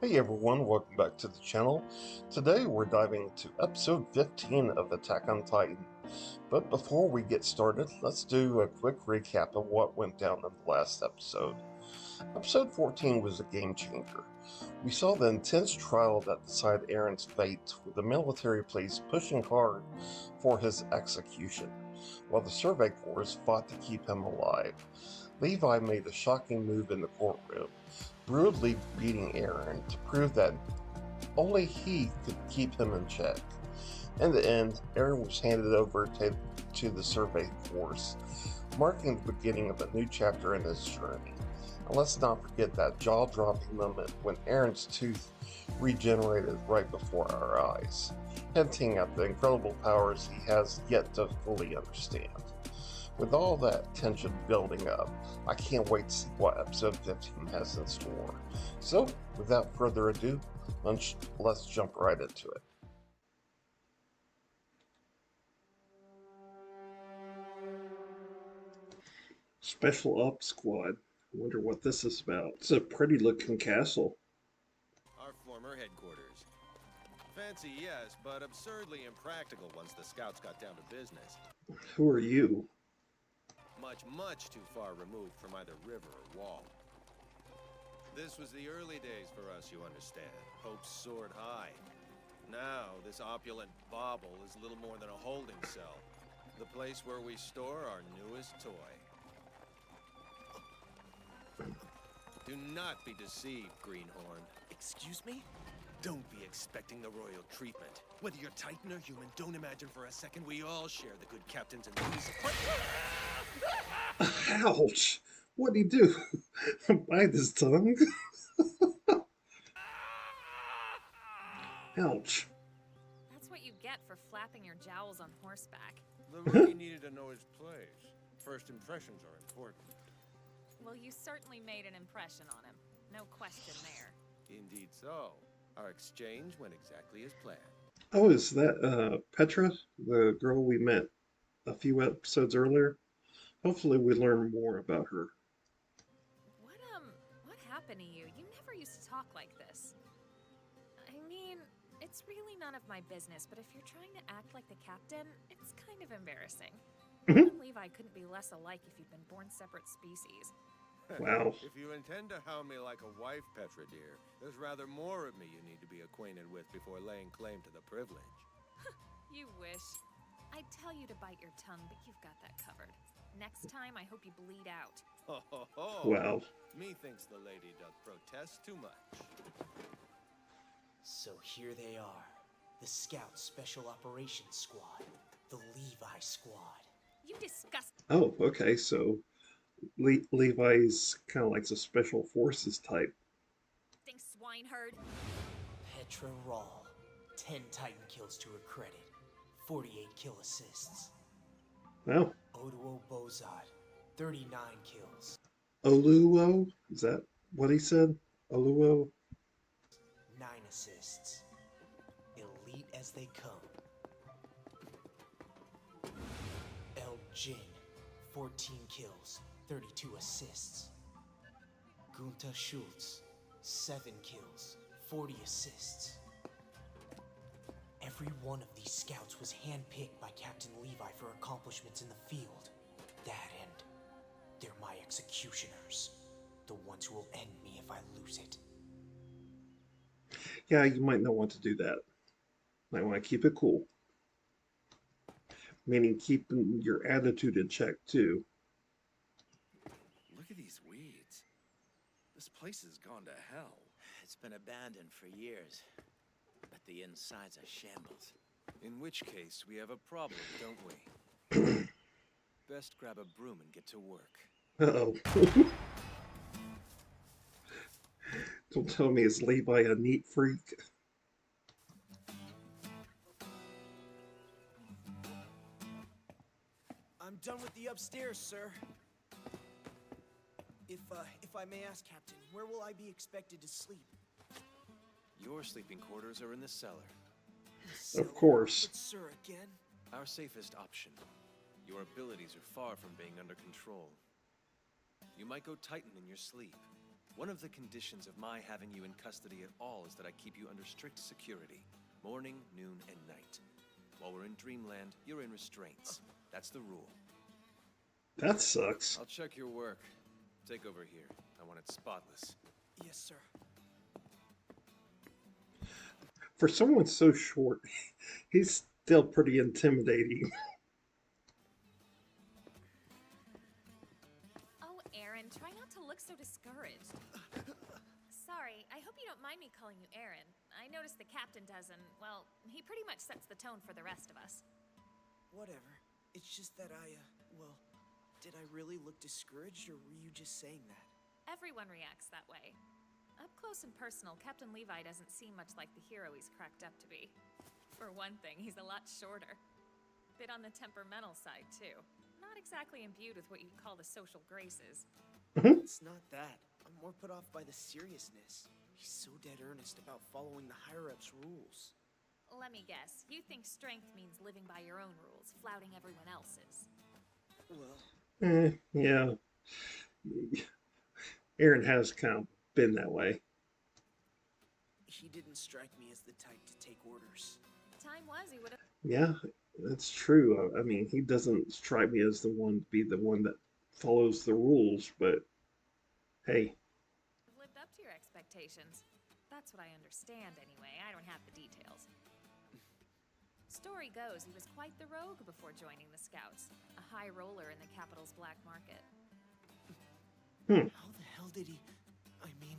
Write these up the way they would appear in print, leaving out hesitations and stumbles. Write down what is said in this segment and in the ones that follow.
Hey everyone, welcome back to the channel. Today we're diving into episode 15 of Attack on Titan. But before we get started, let's do a quick recap of what went down in the last episode. Episode 14 was a game changer. We saw the intense trial that decided Aaron's fate, with the military police pushing hard for his execution, while the Survey Corps fought to keep him alive. Levi made a shocking move in the courtroom, brutally beating Aaron to prove that only he could keep him in check. In the end, Aaron was handed over to the Survey Force, marking the beginning of a new chapter in his journey. And let's not forget that jaw-dropping moment when Aaron's tooth regenerated right before our eyes, hinting at the incredible powers he has yet to fully understand. With all that tension building up, I can't wait to see what episode 15 has in store. So, without further ado, let's jump right into it. Special Ops Squad. I wonder what this is about. It's a pretty looking castle. Our former headquarters. Fancy, yes, but absurdly impractical once the scouts got down to business. Who are you? Much too far removed from either river or wall. This was the early days for us, you understand. Hopes soared high. Now, this opulent bauble is little more than a holding cell. The place where we store our newest toy. Do not be deceived, Greenhorn. Excuse me? Don't be expecting the royal treatment. Whether you're Titan or human, don't imagine for a second we all share the good captains and ladies of... Ouch! What'd he do? Bite his tongue? Ouch. That's what you get for flapping your jowls on horseback. The rookie needed to know his place. First impressions are important. Well, you certainly made an impression on him. No question there. Indeed so. Our exchange went exactly as planned. Oh, is that Petra, the girl we met a few episodes earlier? Hopefully we learn more about her. What happened to you? You never used to talk like this. I mean, it's really none of my business, but if you're trying to act like the captain, it's kind of embarrassing. You and Levi couldn't be less alike if you'd been born separate species. Wow. If you intend to hound me like a wife, Petra dear, there's rather more of me you need to be acquainted with before laying claim to the privilege. You wish. I'd tell you to bite your tongue, but you've got that covered. Next time, I hope you bleed out. Ho ho ho! Wow. Methinks the lady doth protest too much. So here they are. The Scout Special Operations Squad. The Levi Squad. You disgust. Oh, okay, so Levi's kind of like a special forces type. Swineherd. Petra Rawl. 10 Titan kills to her credit. 48 kill assists. Well, Oduo Bozad. 39 kills. Oluo? Is that what he said? Oluo? 9 assists. Elite as they come. El Jin. 14 kills. 32 assists. Gunta Schultz. 7 kills. 40 assists. Every one of these scouts was handpicked by Captain Levi for accomplishments in the field. That end, they're my executioners. The ones who will end me if I lose it. Yeah, you might not want to do that. Might want to keep it cool. Meaning keeping your attitude in check, too. Look at these weeds. This place has gone to hell. It's been abandoned for years, but the inside's a shambles. In which case, we have a problem, don't we? Best grab a broom and get to work. Uh-oh. Don't tell me it's Levi a neat freak. I'm done with the upstairs, sir. If I may ask, Captain, where will I be expected to sleep? Your sleeping quarters are in the cellar. Of course. But, sir, again? Our safest option. Your abilities are far from being under control. You might go Titan in your sleep. One of the conditions of my having you in custody at all is that I keep you under strict security. Morning, noon, and night. While we're in Dreamland, you're in restraints. That's the rule. That sucks. I'll check your work. Take over here. I want it spotless. Yes, sir. For someone so short, he's still pretty intimidating. Oh, Aaron, try not to look so discouraged. Sorry, I hope you don't mind me calling you Aaron. I noticed the captain doesn't. Well, he pretty much sets the tone for the rest of us. Whatever. It's just that well, did I really look discouraged, or were you just saying that? Everyone reacts that way. Up close and personal, Captain Levi doesn't seem much like the hero he's cracked up to be. For one thing, he's a lot shorter. Bit on the temperamental side, too. Not exactly imbued with what you'd call the social graces. It's not that. I'm more put off by the seriousness. He's so dead earnest about following the higher-ups' rules. Let me guess, you think strength means living by your own rules, flouting everyone else's. Well, Yeah. Aaron has kind of been that way. he didn't strike me as the type to take orders. Time was he would have Yeah, that's true. I mean, he doesn't strike me as the one to be the one that follows the rules, but hey. lived up to your expectations. That's what I understand, anyway. I don't have the details. Story goes he was quite the rogue before joining the Scouts. A high roller in the capital's black market. How the hell did he... I mean...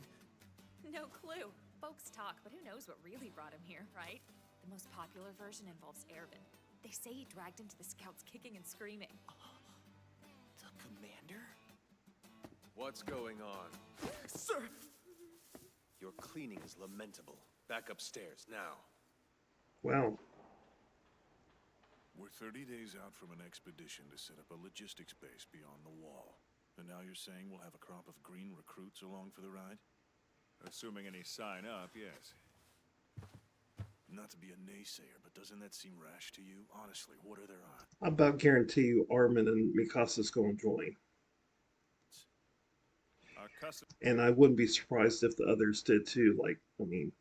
No clue. Folks talk, but who knows what really brought him here, right? The most popular version involves Ervin. They say he dragged him to the Scouts kicking and screaming. The commander? What's going on? Sir! Your cleaning is lamentable. Back upstairs, now. Wow. We're 30 days out from an expedition to set up a logistics base beyond the wall. And now you're saying we'll have a crop of green recruits along for the ride? Assuming any sign up, yes. Not to be a naysayer, but doesn't that seem rash to you? Honestly, what are their odds? I about guarantee you Armin and Mikasa's going to join. Our custom... And I wouldn't be surprised if the others did too. Like, I mean,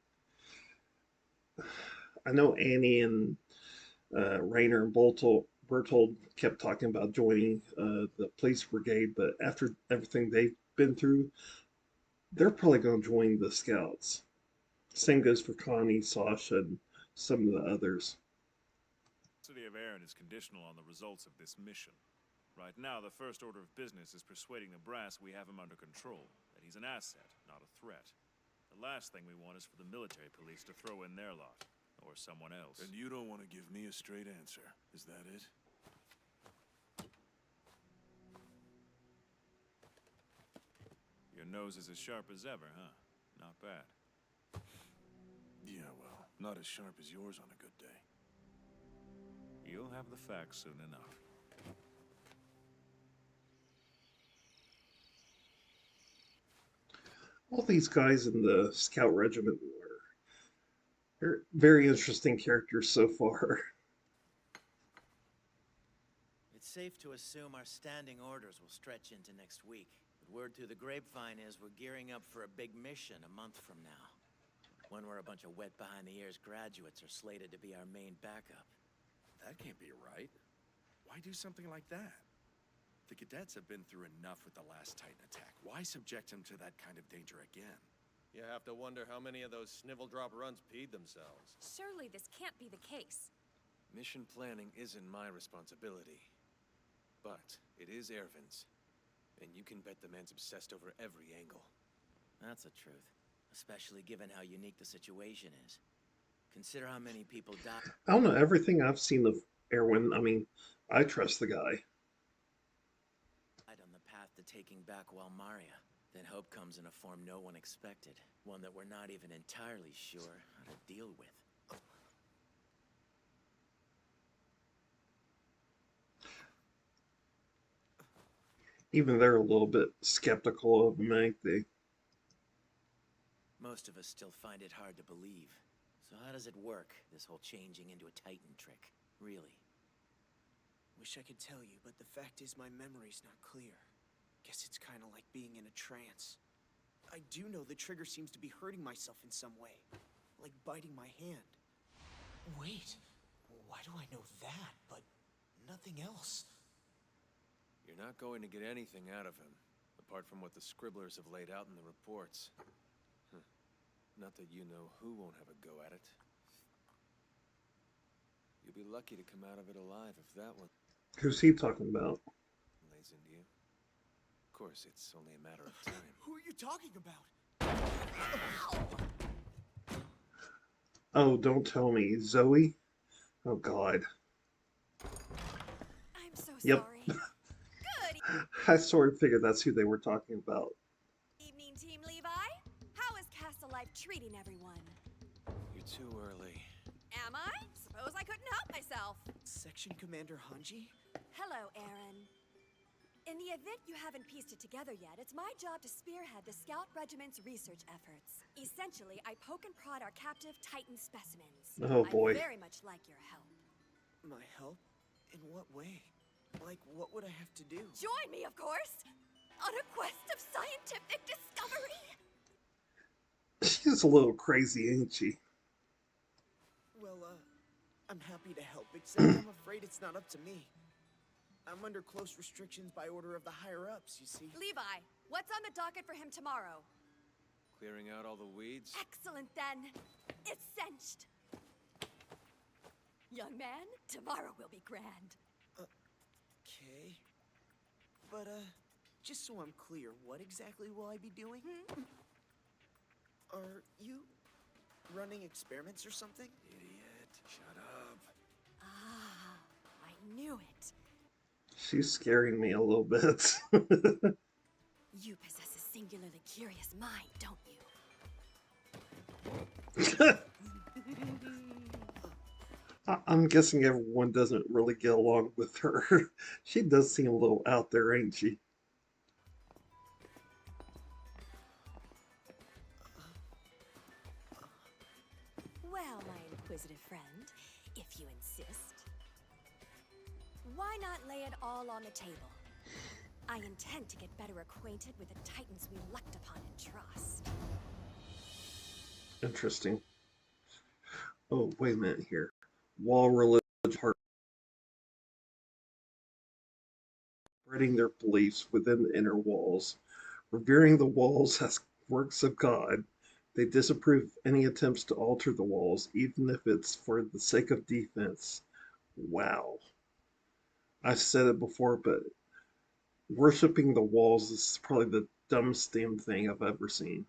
I know Annie and Rainer and Bertold kept talking about joining the police brigade, but after everything they've been through, they're probably going to join the Scouts. Same goes for Connie, Sasha, and some of the others. The city of Aaron is conditional on the results of this mission. Right now, the first order of business is persuading the brass we have him under control, that he's an asset, not a threat. The last thing we want is for the military police to throw in their lot, or someone else. And you don't want to give me a straight answer, is that it? Your nose is as sharp as ever, huh? Not bad. Yeah, well, not as sharp as yours on a good day. You'll have the facts soon enough. All these guys in the Scout Regiment they're very interesting characters so far. It's safe to assume our standing orders will stretch into next week. But word through the grapevine is we're gearing up for a big mission a month from now. One where a bunch of wet behind-the-ears graduates are slated to be our main backup. That can't be right. Why do something like that? The cadets have been through enough with the last Titan attack. Why subject them to that kind of danger again? You have to wonder how many of those snivel drop runs peed themselves. Surely this can't be the case. Mission planning isn't my responsibility. But it is Ervin's. And you can bet the man's obsessed over every angle. That's the truth. Especially given how unique the situation is. Consider how many people died. I don't know, everything I've seen of Erwin, I mean, I trust the guy. On the path to taking back Walmaria. Then hope comes in a form no one expected. One that we're not even entirely sure how to deal with. Even they're a little bit skeptical of him, ain't they? Most of us still find it hard to believe. So how does it work, this whole changing into a Titan trick? Really? Wish I could tell you, but the fact is my memory's not clear. Guess it's kind of like being in a trance. I do know the trigger seems to be hurting myself in some way. Like biting my hand. Wait, why do I know that, but nothing else? You're not going to get anything out of him, apart from what the scribblers have laid out in the reports. Not that you know who won't have a go at it. You'll be lucky to come out of it alive if that one Who's he talking about? lays into you. Of course, it's only a matter of time. Who are you talking about? Oh, don't tell me. Zoe? Oh, God. I'm so Yep. sorry. Good I sort of figured that's who they were talking about. evening, Team Levi. How is Castle Life treating everyone? You're too early. Am I? Suppose I couldn't help myself. Section Commander Hange? Hello, Aaron. In the event you haven't pieced it together yet, it's my job to spearhead the Scout Regiment's research efforts. Essentially, I poke and prod our captive Titan specimens. Oh, boy. I'd very much like your help. My help? In what way? Like, what would I have to do? Join me, of course, on a quest of scientific discovery. She's a little crazy, ain't she? Well, I'm happy to help, except I'm afraid it's not up to me. I'm under close restrictions by order of the higher-ups, you see. Levi, what's on the docket for him tomorrow? Clearing out all the weeds? Excellent, then. It's cinched. Young man, tomorrow will be grand. Okay. But, just so I'm clear, what exactly will I be doing? Are you running experiments or something? Idiot. Shut up. Ah, I knew it. She's scaring me a little bit. You possess a singularly curious mind, don't you? I'm guessing everyone doesn't really get along with her. She does seem a little out there, ain't she? Well, my inquisitive friend, if you insist. Why not lay it all on the table? I intend to get better acquainted with the Titans we looked upon and trust. Interesting. Oh, wait a minute here. Wall religion heart spreading their beliefs within the inner walls, revering the walls as works of God. They disapprove of any attempts to alter the walls, even if it's for the sake of defense. Wow. I've said it before, but worshipping the walls is probably the dumbest damn thing I've ever seen.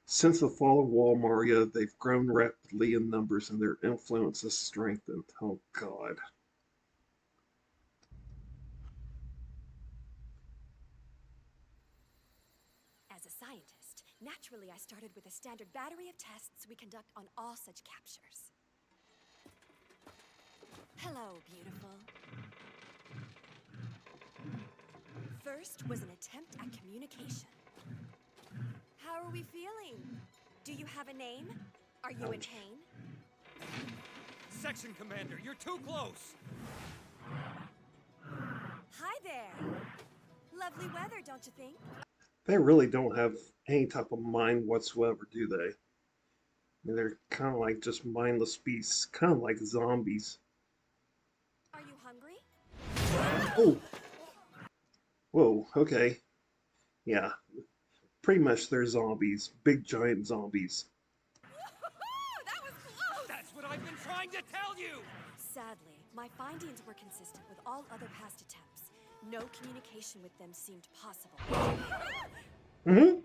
Since the fall of Wall Maria, they've grown rapidly in numbers and their influence has strengthened. Oh, God. As a scientist, naturally I started with a standard battery of tests we conduct on all such captures. Hello, beautiful. First was an attempt at communication. How are we feeling? Do you have a name? Are you in pain? Section Commander, you're too close! Hi there. Lovely weather, don't you think? They really don't have any type of mind whatsoever, do they? I mean, they're kind of like just mindless beasts, kind of like zombies. Are you hungry? Oh! Whoa, okay. Yeah. Pretty much they're zombies. Big giant zombies. That was close! That's what I've been trying to tell you! Sadly, my findings were consistent with all other past attempts. No communication with them seemed possible. Mm-hmm.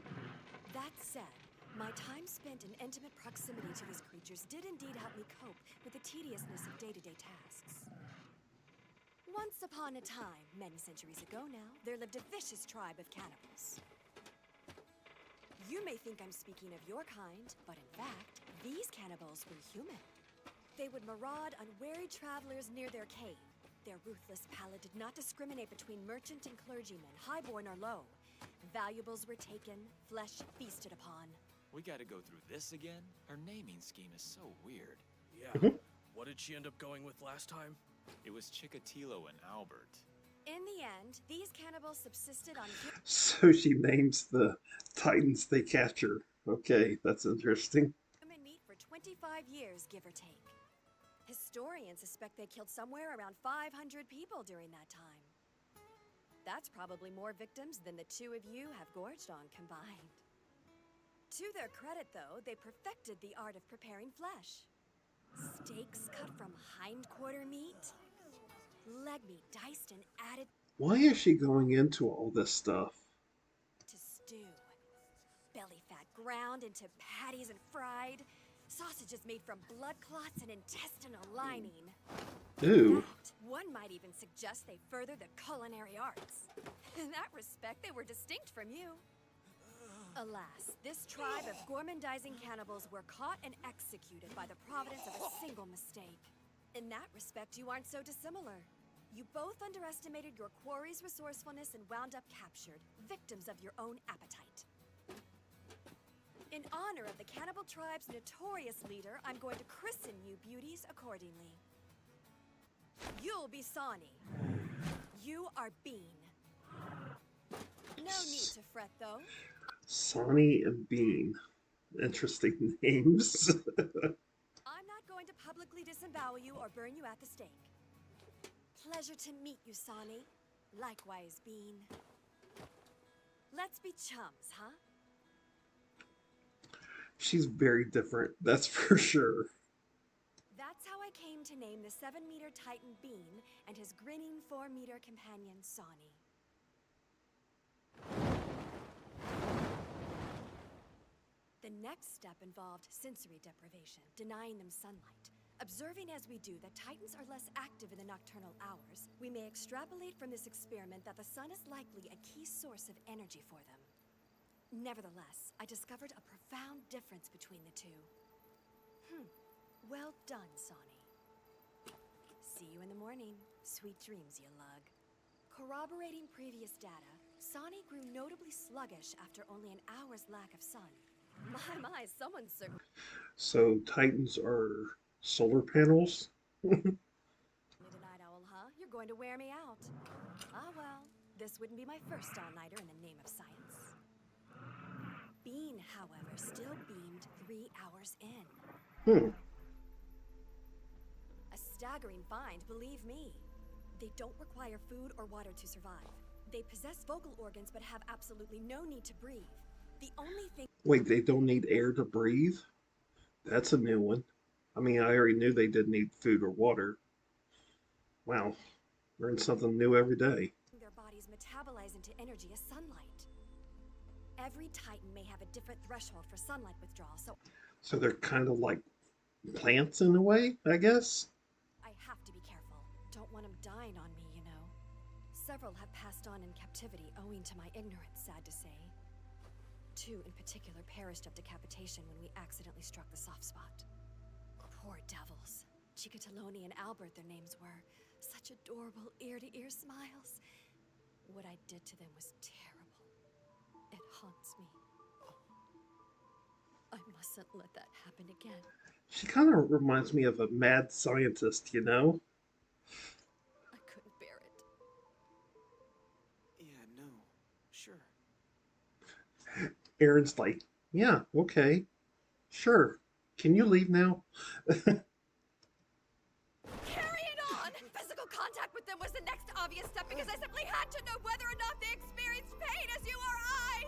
That said, my time spent in intimate proximity to these creatures did indeed help me cope with the tediousness of day-to-day tasks. Once upon a time, many centuries ago now, there lived a vicious tribe of cannibals. You may think I'm speaking of your kind, but in fact, these cannibals were human. They would maraud unwary travelers near their cave. Their ruthless palate did not discriminate between merchant and clergyman, highborn or low. Valuables were taken, flesh feasted upon. We gotta go through this again? Her naming scheme is so weird. Yeah. What did she end up going with last time? It was Chikatilo and Albert. In the end, these cannibals subsisted on So she names the Titans they capture. Okay, that's interesting. human meat for 25 years, give or take. Historians suspect they killed somewhere around 500 people during that time. That's probably more victims than the two of you have gorged on combined. To their credit, though, they perfected the art of preparing flesh. Steaks cut from hindquarter meat, leg meat diced and added Why is she going into all this stuff? to stew, belly fat ground into patties and fried, sausages made from blood clots and intestinal lining. Ew. In fact, one might even suggest they further the culinary arts. In that respect, they were distinct from you. Alas, this tribe of gormandizing cannibals were caught and executed by the providence of a single mistake. In that respect, you aren't so dissimilar. You both underestimated your quarry's resourcefulness and wound up captured, victims of your own appetite. In honor of the cannibal tribe's notorious leader, I'm going to christen you beauties accordingly. You'll be Sani. You are Bean. No need to fret, though. Sonny and Bean. Interesting names. I'm not going to publicly disembowel you or burn you at the stake. Pleasure to meet you, Sani. Likewise, Bean. Let's be chums, huh? She's very different, that's for sure. That's how I came to name the 7-meter Titan Bean and his grinning 4-meter companion, Sani. The next step involved sensory deprivation, denying them sunlight. Observing as we do that Titans are less active in the nocturnal hours, we may extrapolate from this experiment that the sun is likely a key source of energy for them. Nevertheless, I discovered a profound difference between the two. Well done, Sani. See you in the morning. Sweet dreams, you lug. Corroborating previous data, Sani grew notably sluggish after only an hour's lack of sun. My, someone's certain. So Titans are solar panels? Night owl, huh? You're going to wear me out. Ah, well, this wouldn't be my first all-nighter in the name of science. Bean, however, still beamed 3 hours in. A staggering find, believe me. They don't require food or water to survive. They possess vocal organs but have absolutely no need to breathe. The only thing— Wait, they don't need air to breathe? That's a new one. I mean, I already knew they didn't need food or water. Wow, learn something new every day. their bodies metabolize into energy is sunlight. Every Titan may have a different threshold for sunlight withdrawal, So they're kind of like plants in a way, I guess? I have to be careful. Don't want them dying on me, you know. Several have passed on in captivity owing to my ignorance, sad to say. 2 in particular perished of decapitation when we accidentally struck the soft spot. Poor devils. Chikataloni and Albert, their names were. Such adorable ear-to-ear smiles. What I did to them was terrible. It haunts me. I mustn't let that happen again. She kind of reminds me of a mad scientist, you know? I couldn't bear it. Yeah, no. Sure. Aaron's like, yeah, okay, sure. Can you leave now? Carry it on! Physical contact with them was the next obvious step because I simply had to know whether or not they experienced pain as you or I!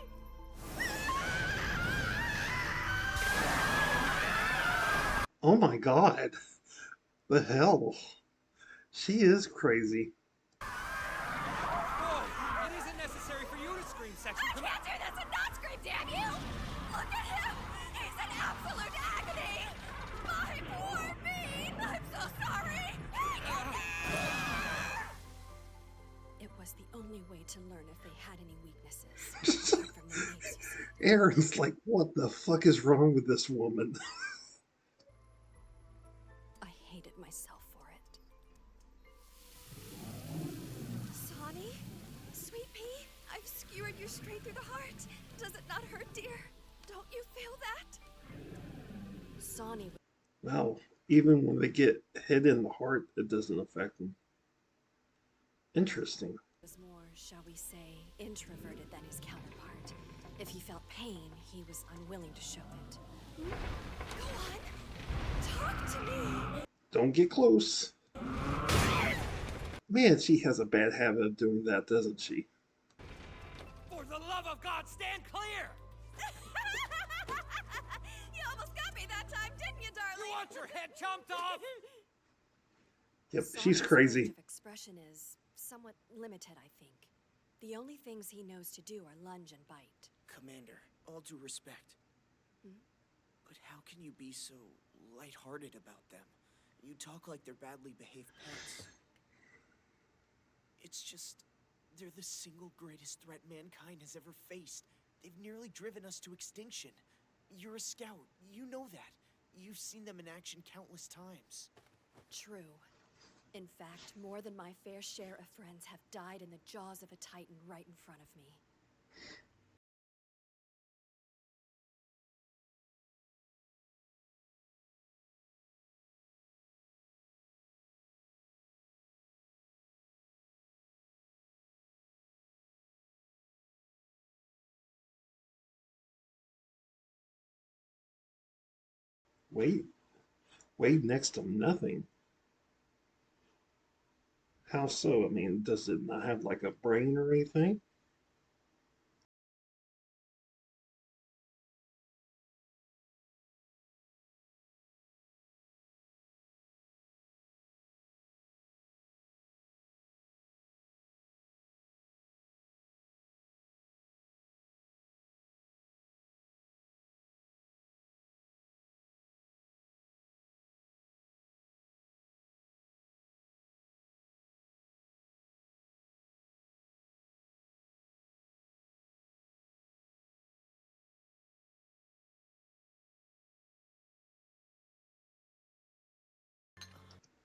Oh my god. The hell? She is crazy. Whoa! It isn't necessary for you to scream, Section. I can't do this and not scream, damn you! Look at him! He's in absolute agony! My poor Bean! I'm so sorry! It was the only way to learn if they had any weaknesses. Apart from their names, you see. Aaron's like, what the fuck is wrong with this woman? I hated myself for it. Sonny? Sweet pea? I've skewered you straight through the heart. Does it not hurt, dear? Don't you feel that? Sonny. Wow, even when they get hit in the heart, it doesn't affect them. Interesting. was more, shall we say, introverted than his counterpart. If he felt pain, he was unwilling to show it. Go on! Talk to me! Don't get close. Man, she has a bad habit of doing that, doesn't she? For the love of God, stand clear! You almost got me that time, didn't you, darling? You want your head chomped off? Yep, she's crazy. His range of expression is somewhat limited, I think. The only things he knows to do are lunge and bite. Commander, all due respect. But how can you be so lighthearted about them? You talk like they're badly behaved pets. It's just, they're the single greatest threat mankind has ever faced. They've nearly driven us to extinction. You're a scout, you know that. You've seen them in action countless times. True. In fact, more than my fair share of friends have died in the jaws of a Titan right in front of me. Wait next to nothing. How so? I mean, does it not have like a brain or anything?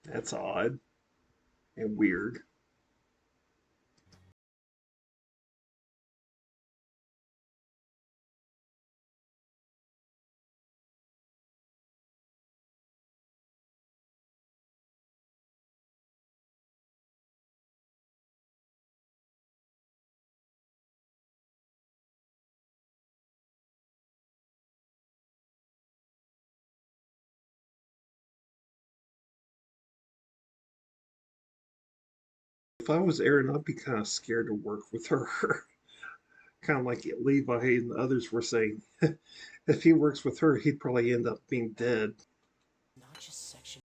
That's odd and weird. If I was Aaron, I'd be kind of scared to work with her. Kind of like Levi and the others were saying. If he works with her, he'd probably end up being dead. Not just section.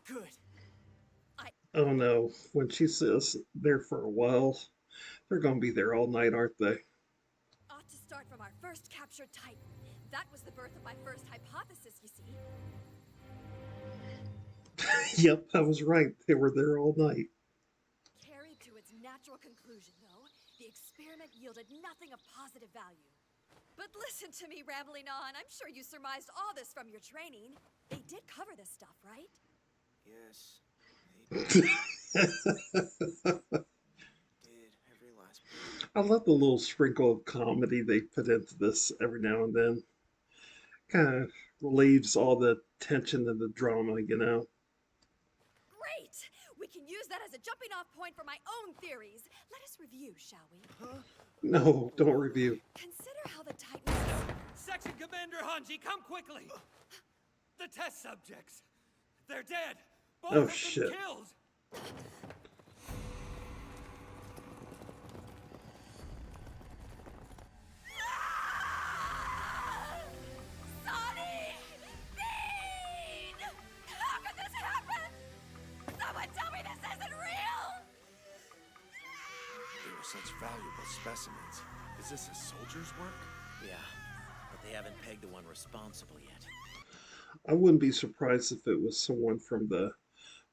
Good. Oh no, when she says there for a while, they're going to be there all night, aren't they? Ought to start from our first captured Titan. That was the birth of my first hypothesis, you see. Yep, I was right. They were there all night. Carried to its natural conclusion, though, the experiment yielded nothing of positive value. But listen to me rambling on. I'm sure you surmised all this from your training. They did cover this stuff, right? Yes. They did every last bit. I love the little sprinkle of comedy they put into this every now and then. Kind of relieves all the tension and the drama, you know. Great! We can use that as a jumping off point for my own theories. Let us review, shall we? No, don't review. Consider how the Titans... Section Commander Hange, come quickly! The test subjects. They're dead. Both Oh, have shit. been killed. Sonny! Dean! How could this happen? Someone tell me this isn't real! They were such valuable specimens. Is this a soldier's work? Yeah, but they haven't pegged the one responsible yet. I wouldn't be surprised if it was someone from the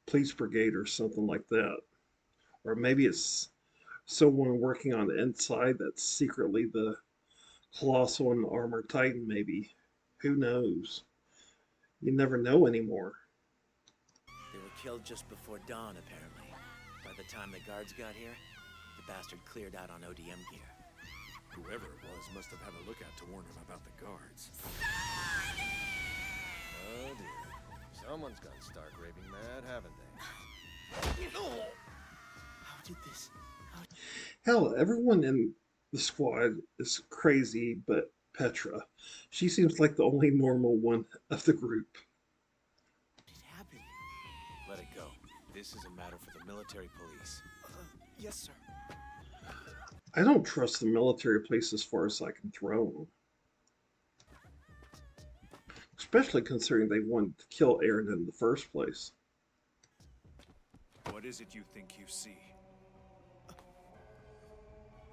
police brigade or something like that. Or maybe it's someone working on the inside that's secretly the colossal and armored titan, maybe. Who knows? You never know anymore. They were killed just before dawn, apparently. By the time the guards got here, the bastard cleared out on ODM gear. Whoever it was must have had a lookout to warn him about the guards. Oh dear. Someone's gone stark raving mad, haven't they? How did this? Hell, everyone in the squad is crazy but Petra. She seems like the only normal one of the group. What did happen? Let it go. This is a matter for the military police. Yes, sir. I don't trust the military police as far as I can throw them. Especially considering they wanted to kill Aaron in the first place. What is it you think you see?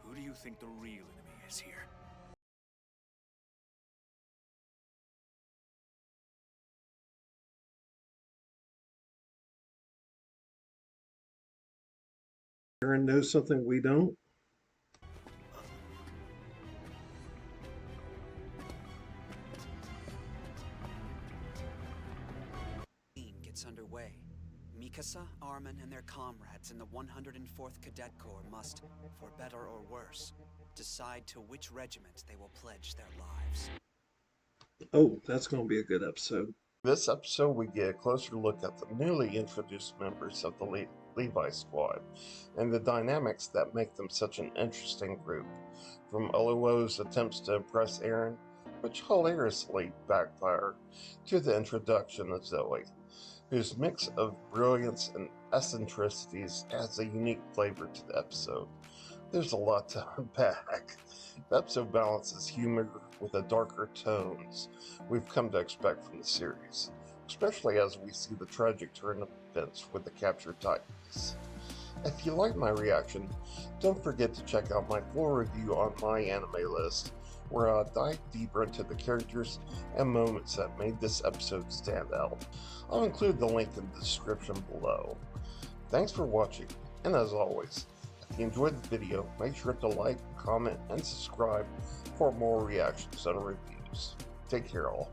Who do you think the real enemy is here? Aaron knows something we don't. Gets underway. Mikasa, Armin, and their comrades in the 104th Cadet Corps must, for better or worse, decide to which regiment they will pledge their lives. Oh, that's going to be a good episode. This episode, we get a closer look at the newly introduced members of the Levi squad and the dynamics that make them such an interesting group. From Oluo's attempts to impress Aaron, which hilariously backfire, to the introduction of Zoe, whose mix of brilliance and eccentricities adds a unique flavor to the episode. There's a lot to unpack. The episode balances humor with the darker tones we've come to expect from the series, especially as we see the tragic turn of events with the captured Titans. If you like my reaction, don't forget to check out my full review on My Anime List, where I'll dive deeper into the characters and moments that made this episode stand out. I'll include the link in the description below. Thanks for watching, and as always, if you enjoyed the video, make sure to like, comment, and subscribe for more reactions and reviews. Take care all.